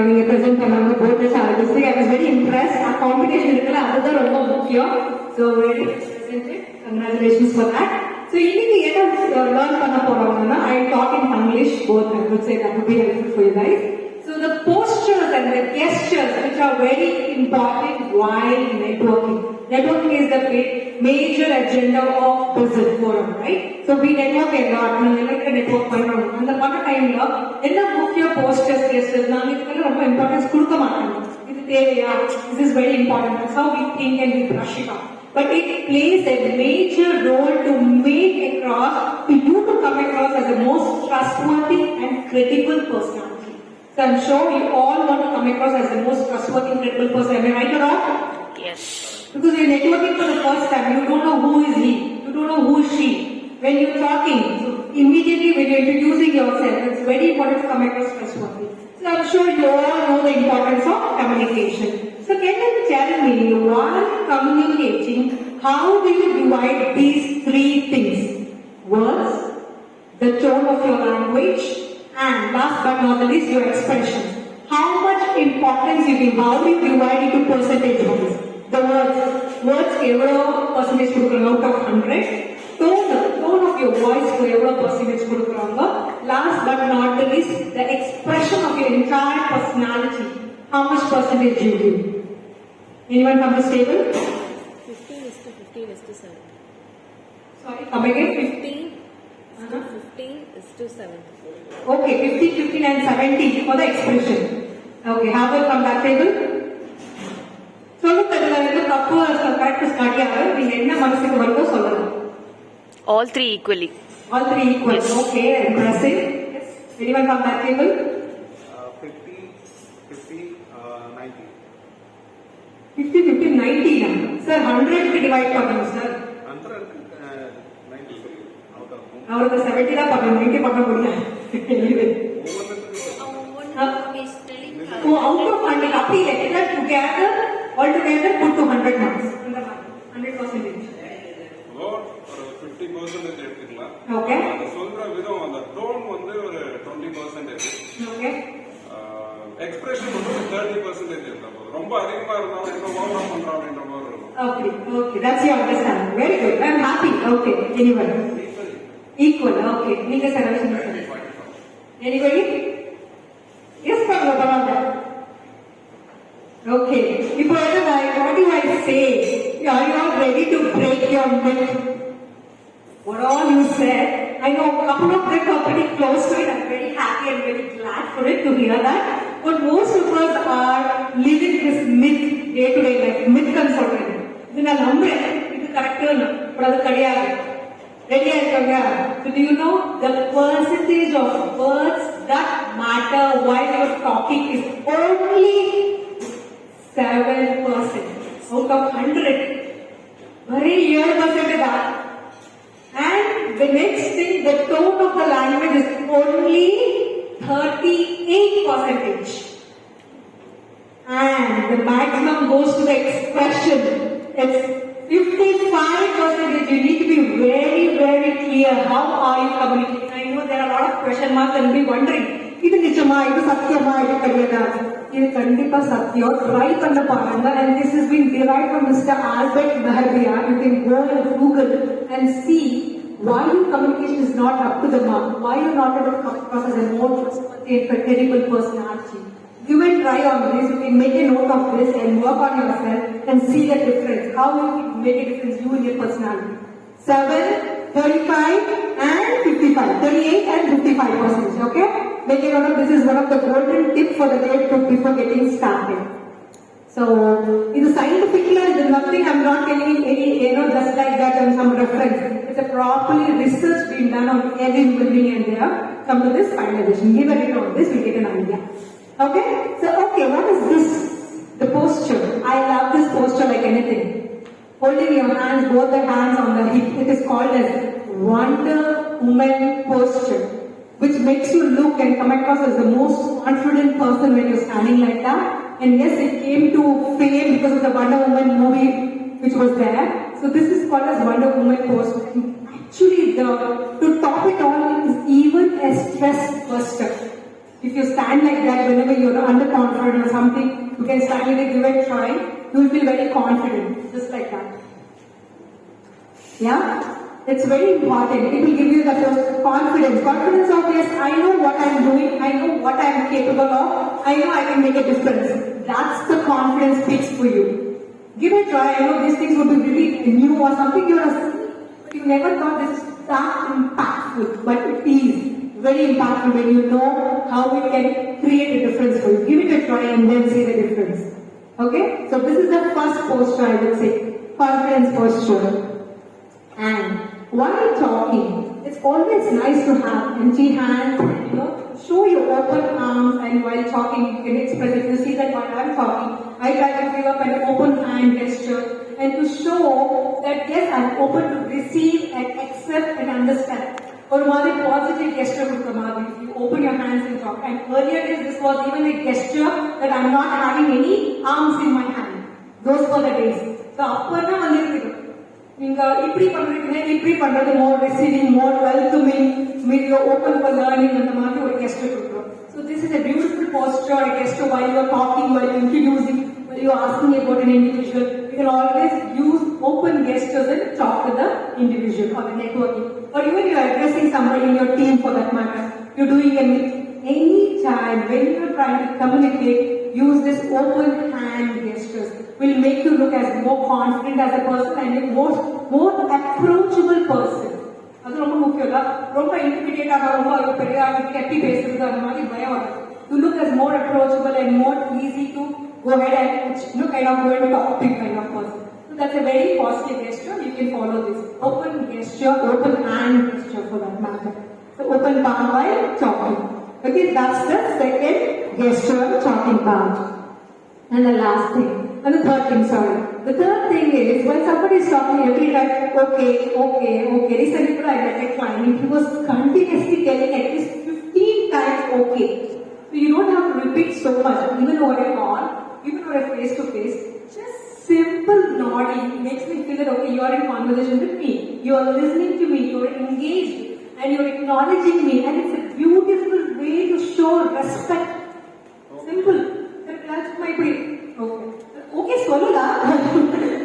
நீங்க பிரசன்ட் பண்ணாங்க both charges I was very impressed. A competition இருக்குல்ல அதுதான் ரொம்ப முக்கியம். So very congratulations for that. So இன்னைக்கு என்ன லேர்ன் பண்ண போறோம்னா I talk in English both I would say that would be helpful for you guys. So the postures and the gestures which are very important while networking. Networking is the major agenda of business forum, right? So we network a lot. We like to network பண்ணோம். அந்த பண்ண டைம்ல என்ன முக்கிய postures gestures நாங்க இதுக்கு ரொம்ப importance கொடுக்க மாட்டோம். இது தேவையா? This is very important. That's how we think and we brush it off. But it plays a major role to make across, to you to come across as the most trustworthy and credible personality. So I'm sure you all want to come across as the most trustworthy, credible person. Am I right or wrong? Yes. Because you're networking for the first time, you don't know who is he, you don't know who is she. When you're talking, so immediately when you're introducing yourself, it's very important to come across trustworthy. So I'm sure you all know the importance of communication. So can you tell me, while communicating, how do you divide these three things? Words, the tone of your language, and last but not the least, your expression. How much importance you give? How do you divide into percentage wise? The words எவ்வளோ percentage கொடுக்குறாங்க out of 100? Tone of your voice எவ்வளோ percentage கொடுக்குறாங்க? Last but not the least, the expression of your entire personality. How much percentage you give? Anyone from this table? 15:15:7. Sorry, come again. 15:15:7. Okay, 15, 15 and 70 for the expression. Okay, how about from that table? சொல்லுங்க, இதுல தப்பு correct study ஆகும். நீங்க என்ன மனசுக்கு வருதோ சொல்லலாம். All three equally. All three equal. Yes. Okay, impressive. Yes. Anyone from that table? 50, 50, 90. 50, 50, 90 na. Sir, 100 க்கு divide பண்ணணும் sir. 100 90 out of. அவருக்கு 70 தான் பண்ணணும், 90 பண்ண முடியாது. So out of 100 அப்படி இல்ல, together all together put to 100 marks. 100%. ஒரு 50% எடுத்துக்கலாம். Okay. அது சொல்ற விதம் அந்த டோன் வந்து ஒரு 20%. Okay. எக்ஸ்பிரஷன் வந்து 30% இருந்தா போதும். ரொம்ப அதிகமா இருந்தாலும் என்ன ஓவரா பண்றோம் அப்படின்ற மாதிரி இருக்கும். Okay. Okay. That's your understanding. Very good. I'm happy. Okay. Anyone? Equal. Okay. நீங்க Saravanan sir. Anybody? Yes, Baba. Okay. If what do I say? Are you all ready to break your myth? What all you said, I know a couple of them are pretty close to it. I'm very happy and very glad for it to hear that. But most of us are living this myth day to day life. Myth consultant. This is a number. It is correct. But that's correct. Ready? So do you know the percentage of words that matter while you're talking is only 7% out of 100. Very real percentage that. And the next thing, the tone of the language is only 38%. And the maximum goes to the expression. It's 55%. You need to be very, very clear. How are you communicating? I know there are a lot of question marks and you'll be wondering, இது நிஜமா, இது சத்தியமா, இது கிடையாதா? இது கண்டிப்பா சத்தியம். Try பண்ண பாருங்க. And this has been derived from Mr. Albert Mehrabian. You can go and Google and see why your communication is not up to the mark. Why you're not able to come across as a more credible personality. You will try on this. You can make a note of this and work on yourself and see the difference. How you can make a difference you in your personality. 7, 35 and 55. 38 and 55%. Okay? Make a note of this is one of the golden tips for the day before getting started. So, in the scientific class, there's nothing, I'm not telling any, just like that and some reference. It's a properly research being done on every building and there. Come to this finalization. Give a read on this, we get an idea. Okay? So, okay, what is this? The posture. I love this posture like anything. Holding your hands, both the hands on the hip. It is called as Wonder Woman posture, which makes you look and come across as the most confident person when you're standing like that. And yes, it came to fame because of the Wonder Woman movie which was there. So this is called as Wonder Woman posture. Actually, to top it all, it is even a stress buster. If you stand like that whenever you're underconfident or something, you can stand like give it a try. You will feel very confident, just like that. Yeah? It's very important. It will give you the confidence. Confidence of yes, I know what I'm doing, I know what I'm capable of, I know I can make a difference. That's the confidence speaks for you. Give it a try. I know these things would be really new or something but you never thought this is that impactful. But it is very impactful when you know how it can create a difference for you. Give it a try and then see the difference. Okay? So this is the first posture I would say. Confidence posture. And while talking, it's always nice to have empty hands and show your open arms, and while talking you can express it. You see that while I'm talking, I try to give up an open hand gesture and to show that yes, I'm open to receive and accept and understand. Or rather positive gesture if you open your hands and talk. And earlier days this was even a gesture that I'm not having any arms in my hand. Those were the days. So அப்பதான் வந்திருக்கு. நீங்க இப்படி பண்றீங்க, இப்படி பண்றது more receiving, more welcoming, you're open for learning அந்த மாதிரி ஒரு gesture கொடுக்கிறோம். So this is a beautiful posture, a gesture while you're talking, while you're introducing, while you're asking about an individual. You can always use open gestures and talk to the individual or the networking. Or even you're addressing somebody in your team for that matter. You're doing any time when you're trying to communicate, use this open hand gestures. Will make you look as more confident as a person and a more approachable person. அது ரொம்ப முக்கியம் இல்ல. ரொம்ப இன்டிமிடேட்டாக ரொம்ப பெரிய கட்டி பேசுறது அந்த மாதிரி பயம் வரும். You look as more approachable and more easy to go ahead and kind of go and talk to kind of person. So that's a very positive gesture. You can follow this open gesture, open hand gesture for that matter. So open palm while talking. Okay, that's the second gesture, talking part. And the last thing. And the third thing, sorry. The third thing is when somebody is talking every time, okay. Recently, I met a client, he was continuously telling at least 15 times okay. So you don't have to repeat so much, even over a call, even over a face to face. Just simple nodding makes me feel that okay, you are in conversation with me, you are listening to me, you are engaged, and you are acknowledging me, and it's a beautiful way to show respect. Simple. That's my break. Okay. Okay, சொல்லலாம்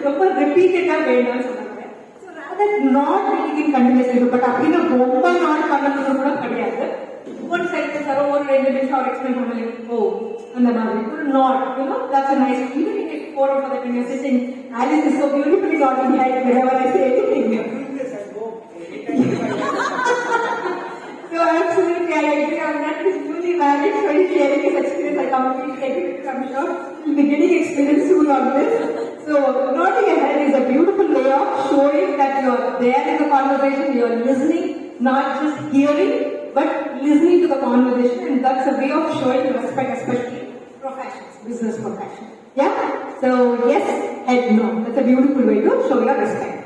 ரொம்ப ரிப்பீட்டடா வேண்டாம்னு சொன்னாங்க. So rather not making it continuously, but அப்படின்னா ரொம்ப நாள் பண்ணணும்னு கூட கிடையாது. One side சார் ஒரு 2 நிமிஷம் அவர் எக்ஸ்பிளைன் பண்ணல. அந்த மாதிரி ஒரு not, that's a nice. Even in a forum for that when you're sitting, Alice is so beautifully nodding head whenever I say anything. So absolutely, I agree on that. He's newly married, so he's sharing his experience. I completely agree with him. I'm sure he'll be getting experience soon on this. So nodding your head is a beautiful way of showing that you're there in the conversation, you're listening, not just hearing, but listening to the conversation, and that's a way of showing respect, especially professions, business profession. Yeah? So yes, head no. That's a beautiful way to show your respect.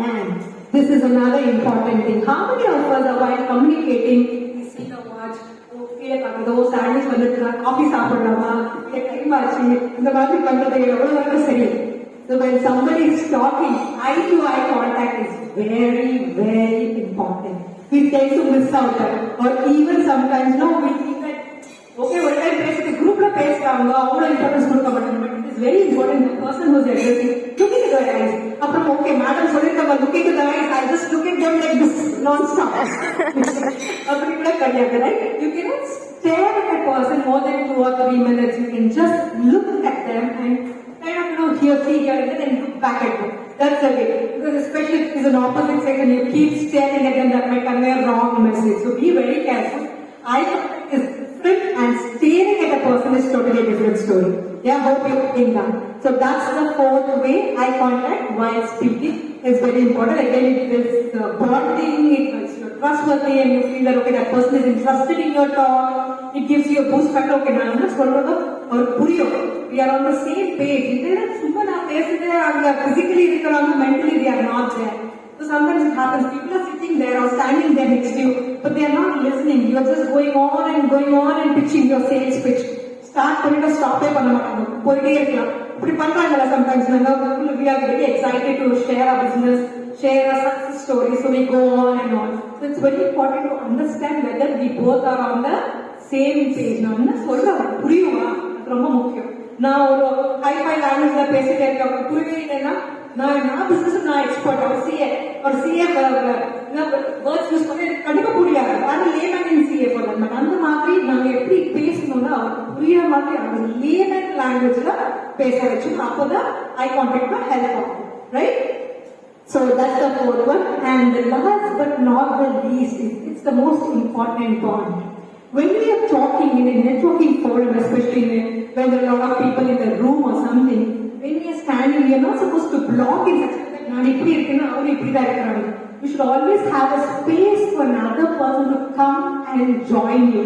And this is another important thing. How many of us are while communicating, we see the watch, sandwich coffee சாப்பிடலாமா, time ஆச்சு, இந்த மாதிரி பண்றது எவ்வளவு வரைக்கும் சரி. So when somebody is talking, eye to eye contact is very, very important. We tend to miss out that. Or even sometimes, we think that, okay, one time பேசுறது குரூப்ல பேசுறாங்க, அவ்வளவு இம்பார்ட்டன்ஸ் கொடுக்க மாட்டாங்க. But it is very important, the person who is addressing, looking at their eyes. அப்புறம் okay, madam சொல்லிருக்காங்க, looking at their eyes, I just look at them like this, non-stop. அப்படி கூட கிடையாது, right? You cannot stare at a person more than 2 or 3 minutes. You can just look at them and kind of see here and then and look back at them. That's the way. Because especially if it is an opposite sex and you keep staring at them, that might convey a wrong message. So be very careful. Eye contact is different and staring at a person is totally a different story. Yeah, hope you're getting that. So that's the fourth way. Eye contact while speaking is very important. Again, it is bonding, it makes you trustworthy and you feel that okay, that person is interested in your talk. It gives you a boost factor. Okay, நான் என்ன சொல்றதோ ஒரு புரியும். We are on the same page. இதே சும்மா நான் பேசுறது அவங்க physically இருக்கிறாங்க, mentally they are not there. So sometimes it happens. People are sitting there or standing there next to you, but they are not listening. You are just going on and pitching your sales pitch. Start பண்ணிட்டு ஸ்டாப்பே பண்ண மாட்டாங்க, போயிட்டே இருக்கலாம். இப்படி பண்றாங்கல்ல sometimes. We are very excited to share our business, share our success story, so we go on and on. So it's very important to understand whether we both are on the same page. நான் என்ன சொல்றேன் புரியுமா? அது ரொம்ப முக்கியம். நான் ஒரு hi-fi லாங்குவேஜ்ல பேசிட்டே இருக்கேன், புரியவே இல்லைன்னா நான் பிசினஸ் நான் எக்ஸ்பர்ட், ஒரு சிஏ வேர்ட்ஸ் யூஸ் பண்ணி கண்டிப்பா புரியாது. அது லேமன் இன் சிஏ போடுறாங்க. பட் அந்த மாதிரி நாங்க எப்படி பேசணும்னா அவருக்கு புரியுற மாதிரி அந்த லேமன் லாங்குவேஜ்ல பேச வச்சோம். அப்போதான் ஐ கான்டாக்ட் ஹெல்ப் ஆகும், right? So that's the fourth one. And the last but not the least, it's the most important point. When we are talking in a networking forum, especially when there are a lot of people in the room or something, when we are standing, we are not supposed to block in such a way. You should always have a space for another person to come and join you.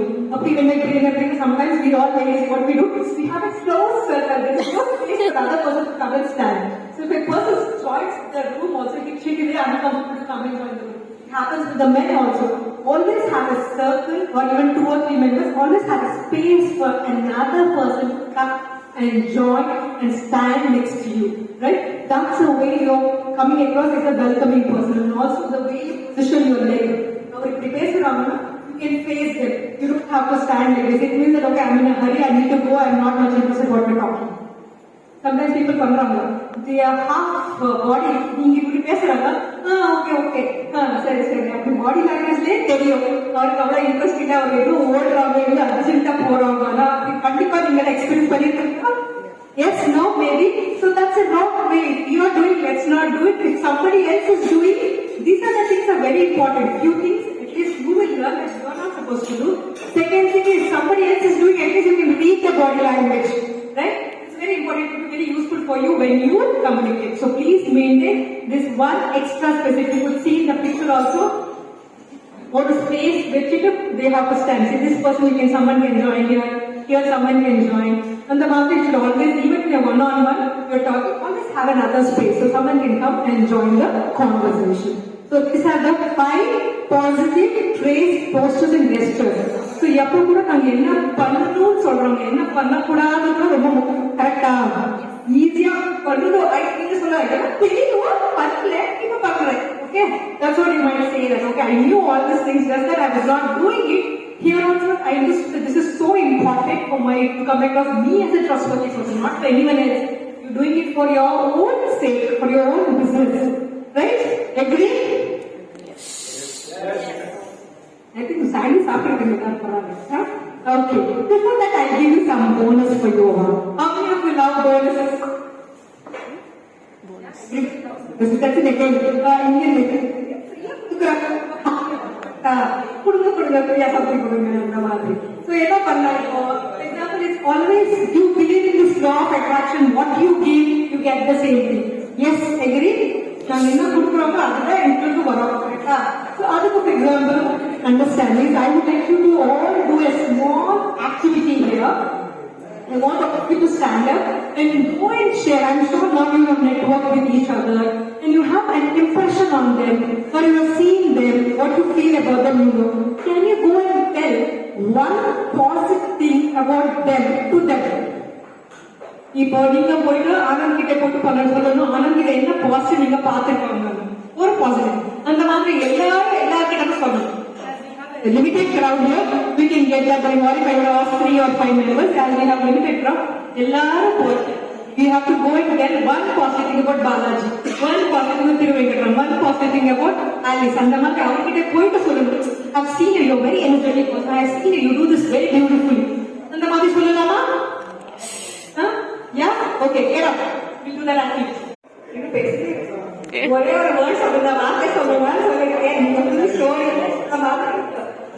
Sometimes we all ladies, what we do is we have a close circle. There is no space for another person to come and stand. So if a person joins the room also, she will be uncomfortable to come and join the room. It happens with the men also. Always have a circle or even 2 or 3 members. Always have a space for another person to come and join and stand next to you. Right? That's the way you're coming across as a welcoming person, and also the way you position your leg. Now if you face around, you can face them. You don't have to stand like this. It means that okay, I'm in a hurry, I need to go, I'm not much interested in what we're talking. Sometimes people பண்றாங்க, they are half body, நீங்க இப்படி பேசுறாங்க, okay சரி அப்படி பாடி லாங்குவேஜ்லயே தெரியும் அவருக்கு அவ்வளவு இன்ட்ரெஸ்டிங்கா அவர் எதுவும் ஓடுறாங்க இல்ல அர்ஜென்ட்டா போறாங்க. கண்டிப்பா நீங்க எக்ஸ்பீரியன்ஸ் பண்ணிருக்கீங்களா? Yes, no, maybe. So that's a wrong way. You are doing, let's not do it. If somebody else is doing, these are the things are very important. Few things, at least you will learn that you are not supposed to do. Second thing is, somebody else is doing, at least you can read the body language. Right? It's very important, it will be very useful for you when you communicate. So please maintain this one extra space. You could see in the picture also, what is space, which they have to stand. See, this person, someone can join here someone can join. And the market should always, even if you're one-on-one, you're talking, always have another space so someone can come and join the conversation. So these are the 5 positive traits, postures and gestures. So எப்போ கூட நாங்க என்ன பண்ணணும்னு சொல்றோம், என்ன பண்ணக்கூடாதுன்னு கூட ரொம்ப கரெக்டா ஈஸியா பண்ணணும். நீங்க சொல்லுவாங்க தெரியும் பண்ணல இப்ப பண்றேன். Okay, that's what you might say that okay, I knew all these things, just that I was not doing it. Here also, I understood that this is so important for to come across me as a trustworthy person, not for anyone else. You're doing it for your own sake, for your own business. Right? Agree? Yes. I think Sandy is after the huh? Okay. Before that, I'll give you some bonus for you. How many of you love bonuses? Bonus. That's an again. Indian கொடுங்க something கொடுங்க மாதிரி. So என்ன பண்ணலாம் இப்போ example is always you believe in this law of attraction, what you give you get the same thing. Yes, agree? நாங்க என்ன கொடுக்குறோமோ அதுதான் எங்களுக்கு வரும். கரெக்டா? So அதுக்கு for example understanding, I would like you to all do a small activity here. I want you to stand up and go and share. I'm sure now you have networked with each other and you have an impression on them, or you have seen them, what you feel about them, Can you go and tell one positive thing about them to them? இப்போ நீங்க போயிட்டு ஆனந்த் கிட்ட போட்டு சொல்லணும், ஆனந்த் கிட்ட என்ன positive நீங்க பாத்துருக்காங்க, ஒரு பாசிட்டிவ் அந்த மாதிரி எல்லாருக்கிட்ட சொல்லணும். Limited crowd here, we can get that by more if I would ask 3 or 5 members, as we have limited crowd. We have to go and tell one positive thing about Balaji, one positive thing about Thiruvenkatram, one positive thing about Alice. And the man, I've seen you, you're very energetic person. I've seen you do this very beautifully. And the man, huh? Yeah? Okay, get up. We'll do that activity. Whatever words of the market of the one, story,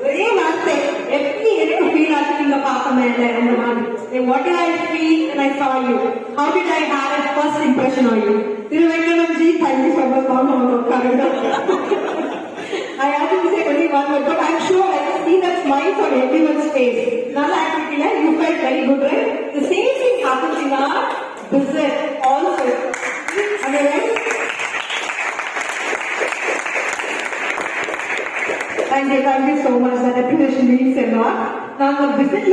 ஒரே வார்த்தை எப்படி எனக்கு feel ஆச்சு நீங்க பார்க்கணும் அந்த மாதிரி. What did I feel when I saw you? How did I have a first impression on you? Thiruvenkatram ji, thank you so much for coming. I have to say only one word, but I'm sure I can see that smile on everyone's face. Now activity, you felt very good, right? The same thing happens in our business also. Am I right? Thank you so much. That appreciation means a lot. Now, the business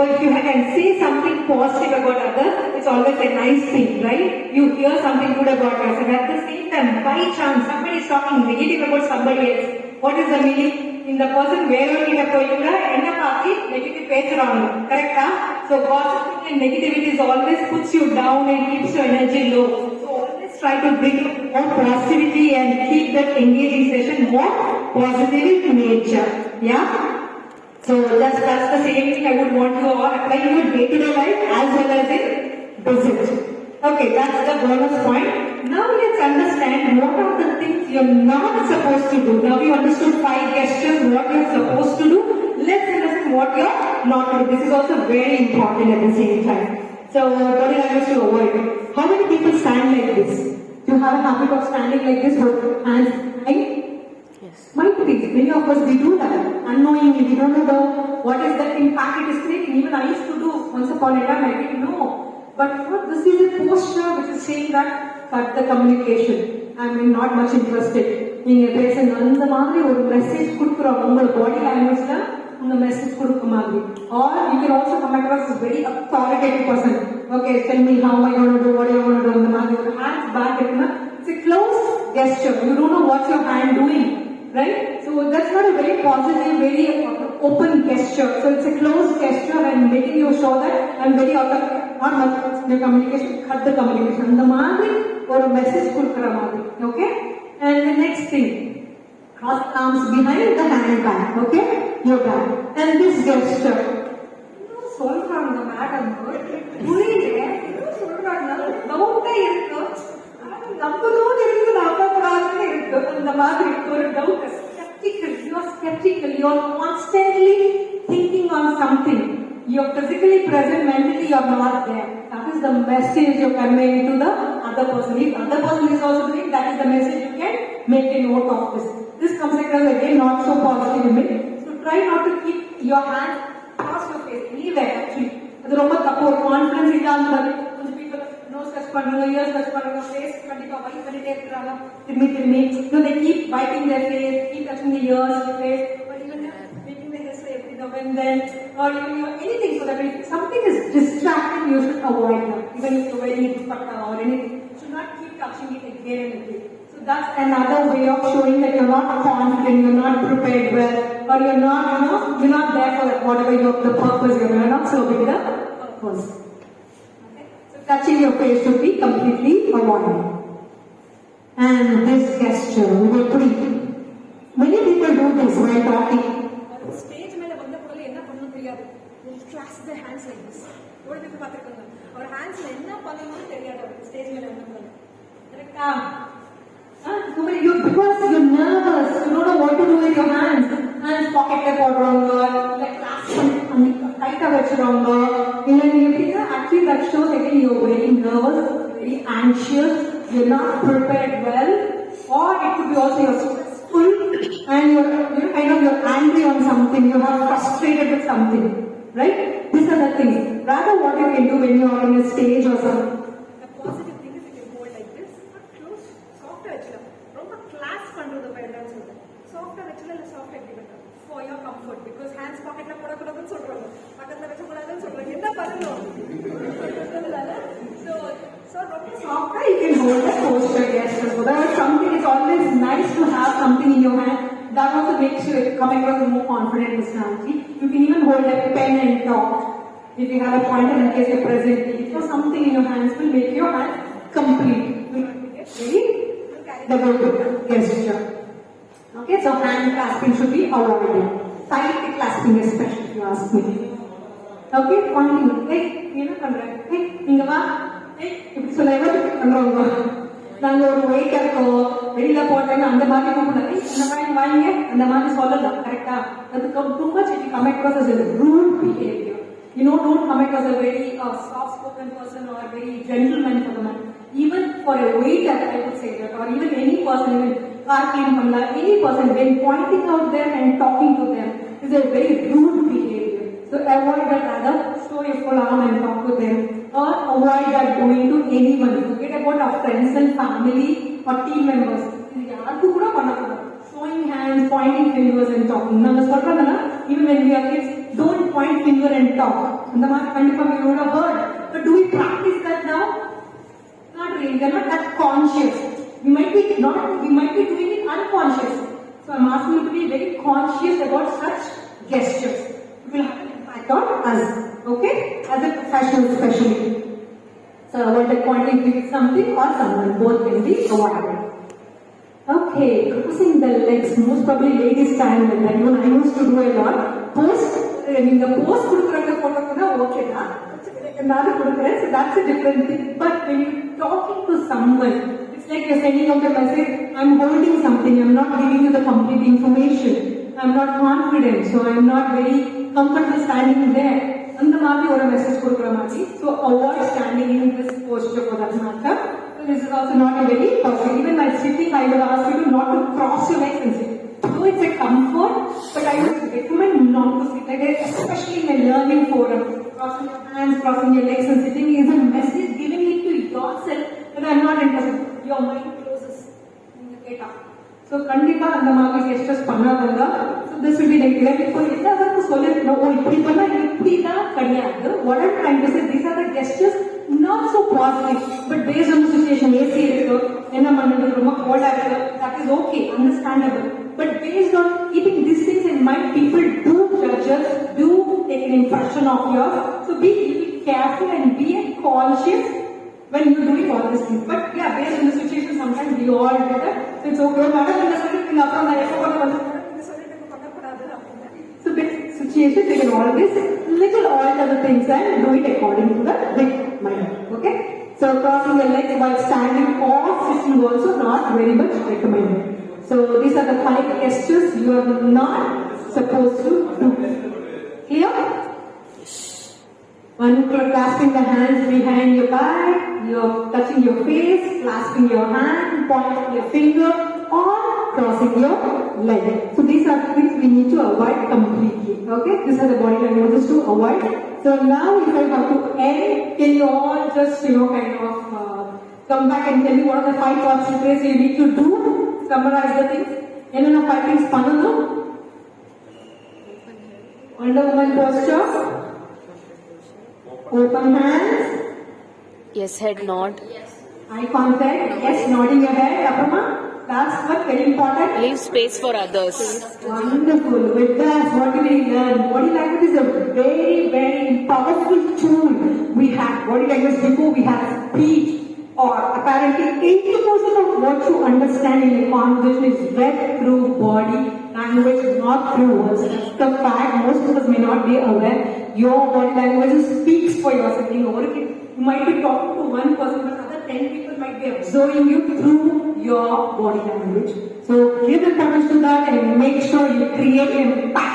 if you can say something positive about others, it's always a nice thing, right? You hear something good about us, and at the same time, by chance, somebody is talking negative about somebody else. What is the meaning? இந்த person வேறொருக்கிட்ட போய் கூட என்ன பார்த்து negative பேசுறாங்க கரெக்டா so gossiping and negativity is always puts you down and keeps your energy low so always try to bring more positivity and keep that engaging session more positive in nature yeah so that's the same thing I would want you all apply in your day-to-day life as well as in business okay that's the bonus point now let's understand what are the things you're not supposed to do now we understood 5 gestures what you're supposed to do let's understand what you're not to do this is also very important at the same time so body language to avoid how many people stand like this do you have a habit of standing like this with hands high Yes. might be many of us we do that unknowingly we don't know what is the impact it is creating even I used to do once upon a time I didn't know but this is a posture which is saying that cut the communication I mean not much interested நீங்க பேசுங்க அந்த மாதிரி ஒரு message கொடுக்குறோம் உங்களோட பாடி லாங்குவேஜ்ல உங்க message கொடுக்க மாதிரி or you can also come across as very authoritative person okay tell me how I want to do what I want to do அந்த மாதிரி ஒரு hands back இருக்குன்னா it's a closed gesture you don't know what's your hand doing right so that's not a very positive very open gesture so it's a closed gesture and making you show that I'm very authoritative not much the communication cut the communication அந்த மாதிரி ஒரு message கொடுக்குற மாதிரி okay and the next thing cross arms behind the hand back okay your back and this gesture சொல்றாங்க madam புரியல சொல்றாங்க டவுட்டா இருக்கு நம்பணும் இருக்கு நம்பக்கூடாதுன்னு இருக்கு அந்த மாதிரி ஒரு doubt skeptical you are constantly thinking on something you're physically present mentally you're not there that is the message you're conveying to the other person if other person is also doing that is the message you can make a note of this comes across again not so positive in me so try not to keep your hand across your face anywhere actually அது ரொம்ப தப்பு ஒரு confidence இல்லாத மாதிரி கொஞ்சம் people nose touch பண்றாங்க ears touch பண்றாங்க face கண்டிப்பா வைப் பண்ணிட்டே இருக்காங்க திரும்பி they keep wiping their face keep touching the ears the face but even making the hair every now and then or even anything so that if something is distracting you should avoid that even if you're wearing dupatta or anything you should not keep touching it again and again so that's another way of showing that you're not confident you're not prepared well or you're not you're not there for whatever the purpose you're not serving the purpose okay so touching your face should be completely avoided and this gesture many people do this while talking stage மேல வந்த பொருள் என்ன பண்ணணும் தெரியாது clasp the hands like this ஓடிட்டு பாத்துக்கோங்க அவர் ஹேண்ட்ஸ்ல என்ன பண்ணணும்னு தெரியாது அவருக்கு ஸ்டேஜ் மேல வந்த பொருள் கரெக்ட்டா because you're nervous you don't know what to do with your hands pocket la போடுறாங்க இல்ல கிளாஸ் பண்ணி டைட்டா வச்சிருவாங்க இல்ல நீங்க எப்படின்னா actually that shows again you're very nervous very anxious you're not prepared well or it could be also you're stressful and you're kind of you're angry on something you are frustrated with something right these are the things rather what you can do when you are on a stage or something the positive thing is you can hold like this but close soft வச்சிடலாம் ரொம்ப class பண்றது வேண்டாம்னு சொல்றேன் சாஃப்ட்டா வச்சிடலாம் இல்ல soft எப்படி பண்றது for your comfort because hands pocketல போடக்கூடாதுன்னு சொல்றாங்க பக்கத்துல வச்சக்கூடாதுன்னு சொல்றாங்க என்ன பண்ணணும் so ரொம்ப softly you can hold the posture gesture so that something is always nice to have something in your hand that also makes you come across a more confident personality you can even hold a pen and talk if you have a pointer in case you're presenting so something in your hands will make your hand complete ready the gesture okay so hand clasping should be avoided tight clasping especially if you ask me okay pointing hey என்ன பண்ற hey இங்க வா இப்படி சொல்ல பண்றோங்க நாங்க ஒரு wait இருக்கோம் வெளியில போட்டேன்னு அந்த மாதிரி கூப்பிடாது இந்த மாதிரி வாங்க அந்த மாதிரி சொல்லலாம் கரெக்டா அதுக்கு ரொம்ப செடி come across as a rude behavior don't come across as a very soft spoken person or a very gentleman for the man even for a waiter I would say that or even any person even car clean பண்ணல any person when pointing out them and talking to them is a very rude behavior so avoid that rather show your full arm and talk to them or avoid that doing to anyone forget about our friends and family or team members இது யாருக்கு கூட பண்ணக்கூடாது showing hands pointing fingers and talking நாங்க சொல்றதுனா even when we are kids don't point finger and talk அந்த மாதிரி கண்டிப்பா we would have heard but do we practice that now not really we are not that conscious we might be doing it unconscious so So I'm asking you to be very conscious about such gestures. It will have an impact on us, okay? As a professional especially. So avoid pointing with something or someone, both can be avoided. Okay, crossing the legs, most probably ladies stand like that. Even I used to do a lot. நீங்க post கொடுக்குறவங்க photo கூட ஓகேனா எல்லாரும் கொடுக்குறேன். So that's a different thing. But when you're talking to someone, it's like you're sending out a message, I'm holding something, I'm not giving you the complete information. I'm not confident, so I'm not very comfortable standing there. அந்த மாதிரி ஒரு message கொடுக்குற மாதிரி. So avoid standing in this posture for that matter. So this is also not a very positive. Even while sitting, I would ask you to not to cross your legs and sit. So it's a comfort, but I would recommend not to sit like that, especially in a learning forum. Crossing your hands, crossing your legs and sitting is a message giving it to yourself that I'm not interested. Your mind closes. So கண்டிப்பா அந்த மாதிரி gestures பண்ணாதங்க. So this will be like இப்போ எல்லாருக்கும் சொல்லிருக்கணும், ஓ இப்படி பண்ணா இப்படிதான் கிடையாது. What I'm trying to say, these are the gestures not so positive, but based on the situation, AC இருக்கு, என்ன பண்ணுறது, ரொம்ப cold இருக்கு, that is okay, understandable. But based on keeping these things in mind, people do judge us, do take an impression of yours. So be careful and be conscious when you're doing all these things. But yeah, based on the situation, sometimes we all do that. So it's okay. Madam, in the certain after the so basic situation, they can always little alter the things and do it according to the big mind. Okay? So crossing the legs while standing or sitting also not very much recommended. So these are the 5 gestures you are not supposed to do. Clear? One, clasping the hands behind your back, you're touching your face, clasping your hand, pointing your finger, or crossing your leg. So these are the things we need to avoid completely. Okay? These are the body languages to avoid. So now if I have to end, can you all just, kind of come back and tell me what are the 5 concentrations you need to do? Summarize the things. Enna 5 things pannu? Under woman posture. Open hands. Yes, head nod. Eye contact. Yes, nodding your head. Apama. That's what very important. Leave space for others. Wonderful. With that, what do we learn? Body language is a very, very powerful tool. We have body language before we have speech. Or apparently 80% of what you understand in a conversation is read through body language, not through words. That's the fact. Most of us may not be aware. Your body language speaks for yourself. You might be talking to one person, but other 10 people might be observing you through your body language. So give the importance to that and make sure you create impact.